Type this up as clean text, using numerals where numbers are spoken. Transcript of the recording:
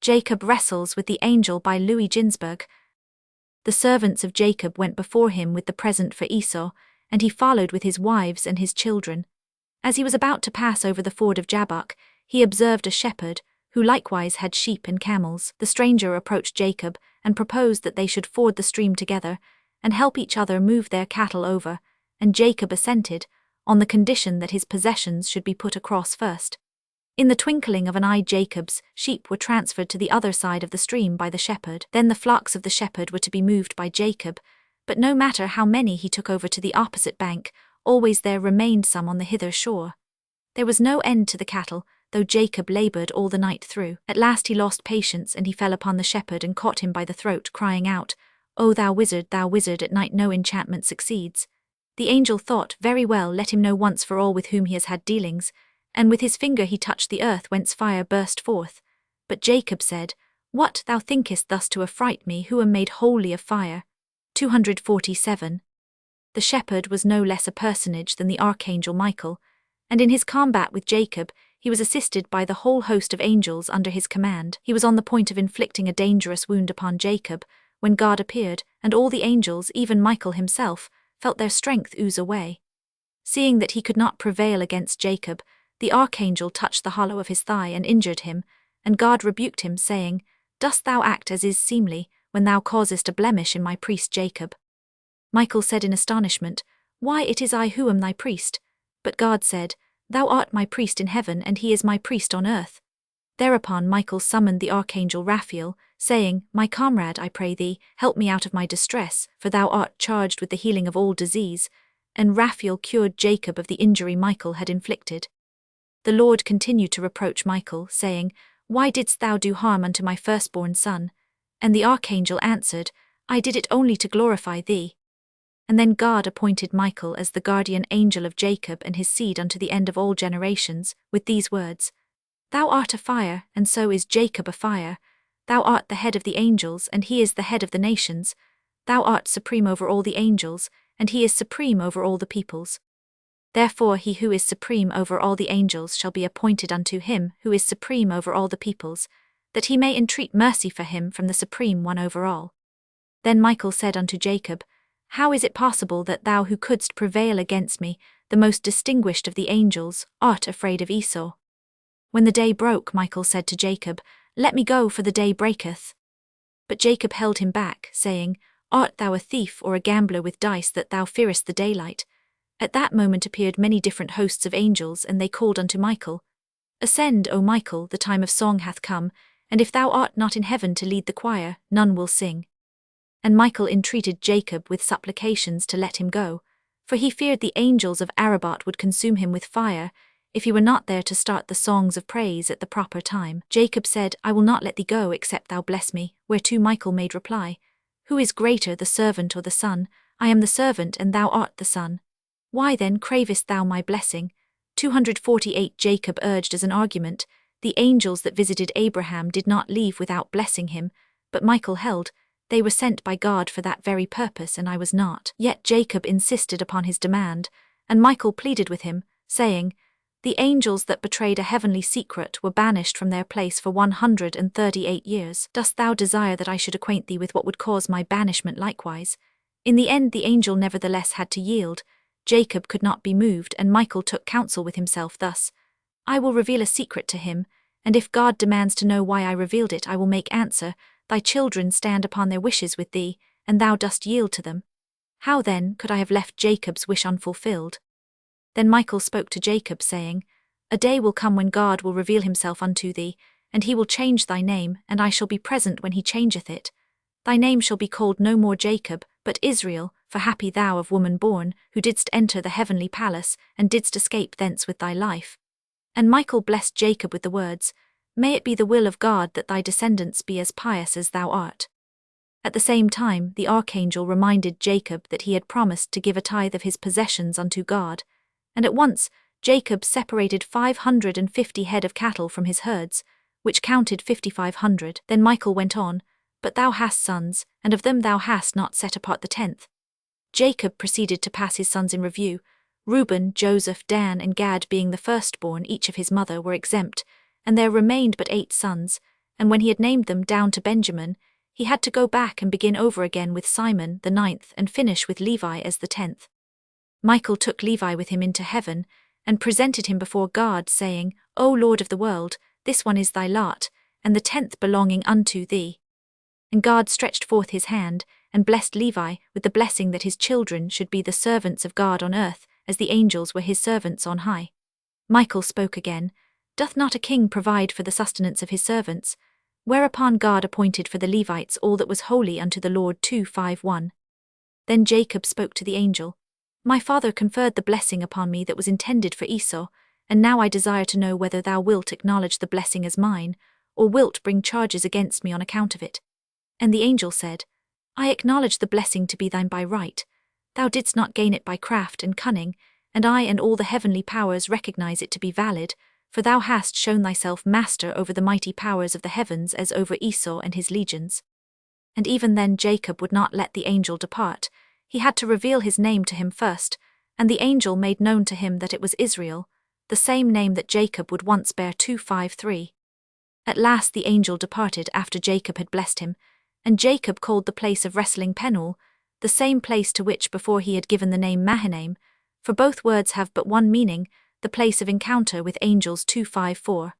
Jacob Wrestles with the Angel by Ginzberg. The servants of Jacob went before him with the present for Esau, and he followed with his wives and his children. As he was about to pass over the ford of Jabbok, he observed a shepherd, who likewise had sheep and camels. The stranger approached Jacob and proposed that they should ford the stream together, and help each other move their cattle over, and Jacob assented, on the condition that his possessions should be put across first. In the twinkling of an eye Jacob's sheep were transferred to the other side of the stream by the shepherd. Then the flocks of the shepherd were to be moved by Jacob, but no matter how many he took over to the opposite bank, always there remained some on the hither shore. There was no end to the cattle, though Jacob laboured all the night through. At last he lost patience, and he fell upon the shepherd and caught him by the throat, crying out, "O thou wizard, at night no enchantment succeeds." The angel thought, "Very well, let him know once for all with whom he has had dealings," and with his finger he touched the earth, whence fire burst forth. But Jacob said, "What, thou thinkest thus to affright me, who am made wholly of fire?" 247. The shepherd was no less a personage than the archangel Michael, and in his combat with Jacob, he was assisted by the whole host of angels under his command. He was on the point of inflicting a dangerous wound upon Jacob, when God appeared, and all the angels, even Michael himself, felt their strength ooze away. Seeing that he could not prevail against Jacob, the archangel touched the hollow of his thigh and injured him, and God rebuked him, saying, "Dost thou act as is seemly, when thou causest a blemish in my priest Jacob?" Michael said in astonishment, "Why, it is I who am thy priest." But God said, "Thou art my priest in heaven, and he is my priest on earth." Thereupon Michael summoned the archangel Raphael, saying, "My comrade, I pray thee, help me out of my distress, for thou art charged with the healing of all disease." And Raphael cured Jacob of the injury Michael had inflicted. The Lord continued to reproach Michael, saying, "Why didst thou do harm unto my firstborn son?" And the archangel answered, "I did it only to glorify thee." And then God appointed Michael as the guardian angel of Jacob and his seed unto the end of all generations, with these words, "Thou art a fire, and so is Jacob a fire. Thou art the head of the angels, and he is the head of the nations. Thou art supreme over all the angels, and he is supreme over all the peoples. Therefore he who is supreme over all the angels shall be appointed unto him who is supreme over all the peoples, that he may entreat mercy for him from the supreme one over all." Then Michael said unto Jacob, "How is it possible that thou who couldst prevail against me, the most distinguished of the angels, art afraid of Esau?" When the day broke, Michael said to Jacob, "Let me go, for the day breaketh." But Jacob held him back, saying, "Art thou a thief or a gambler with dice that thou fearest the daylight?" At that moment appeared many different hosts of angels, and they called unto Michael, "Ascend, O Michael, the time of song hath come, and if thou art not in heaven to lead the choir, none will sing." And Michael entreated Jacob with supplications to let him go, for he feared the angels of Arabot would consume him with fire, if he were not there to start the songs of praise at the proper time. Jacob said, "I will not let thee go except thou bless me," whereto Michael made reply, "Who is greater, the servant or the son? I am the servant, and thou art the son. Why then cravest thou my blessing?" 248. Jacob urged as an argument, "The angels that visited Abraham did not leave without blessing him," but Michael held, "They were sent by God for that very purpose, and I was not." Yet Jacob insisted upon his demand, and Michael pleaded with him, saying, "The angels that betrayed a heavenly secret were banished from their place for 138 years. Dost thou desire that I should acquaint thee with what would cause my banishment likewise?" In the end the angel nevertheless had to yield. Jacob could not be moved, and Michael took counsel with himself thus, "I will reveal a secret to him, and if God demands to know why I revealed it, I will make answer, Thy children stand upon their wishes with thee, and thou dost yield to them. How then could I have left Jacob's wish unfulfilled?" Then Michael spoke to Jacob, saying, "A day will come when God will reveal himself unto thee, and he will change thy name, and I shall be present when he changeth it. Thy name shall be called no more Jacob, but Israel, for happy thou of woman born, who didst enter the heavenly palace, and didst escape thence with thy life." And Michael blessed Jacob with the words, "May it be the will of God that thy descendants be as pious as thou art." At the same time, the archangel reminded Jacob that he had promised to give a tithe of his possessions unto God, and at once Jacob separated 550 head of cattle from his herds, which counted 5,500. Then Michael went on, "But thou hast sons, and of them thou hast not set apart the 10th. Jacob proceeded to pass his sons in review. Reuben, Joseph, Dan, and Gad being the firstborn, each of his mother, were exempt, and there remained but 8 sons, and when he had named them down to Benjamin, he had to go back and begin over again with Simon the 9th and finish with Levi as the 10th. Michael took Levi with him into heaven, and presented him before God, saying, O Lord of the world, this one is thy lot, and the 10th belonging unto thee. And God stretched forth his hand, and blessed Levi with the blessing that his children should be the servants of God on earth, as the angels were his servants on high. Michael spoke again, Doth not a king provide for the sustenance of his servants? Whereupon God appointed for the Levites all that was holy unto the Lord 2:5-1. Then Jacob spoke to the angel, My father conferred the blessing upon me that was intended for Esau, and now I desire to know whether thou wilt acknowledge the blessing as mine, or wilt bring charges against me on account of it. And the angel said, I acknowledge the blessing to be thine by right. Thou didst not gain it by craft and cunning, and I and all the heavenly powers recognize it to be valid, for thou hast shown thyself master over the mighty powers of the heavens as over Esau and his legions. And even then Jacob would not let the angel depart. He had to reveal his name to him first, and the angel made known to him that it was Israel, the same name that Jacob would once bear 2:5-3. At last the angel departed after Jacob had blessed him, and Jacob called the place of wrestling Peniel, the same place to which before he had given the name Mahanaim, for both words have but one meaning, the place of encounter with angels 2:5-4.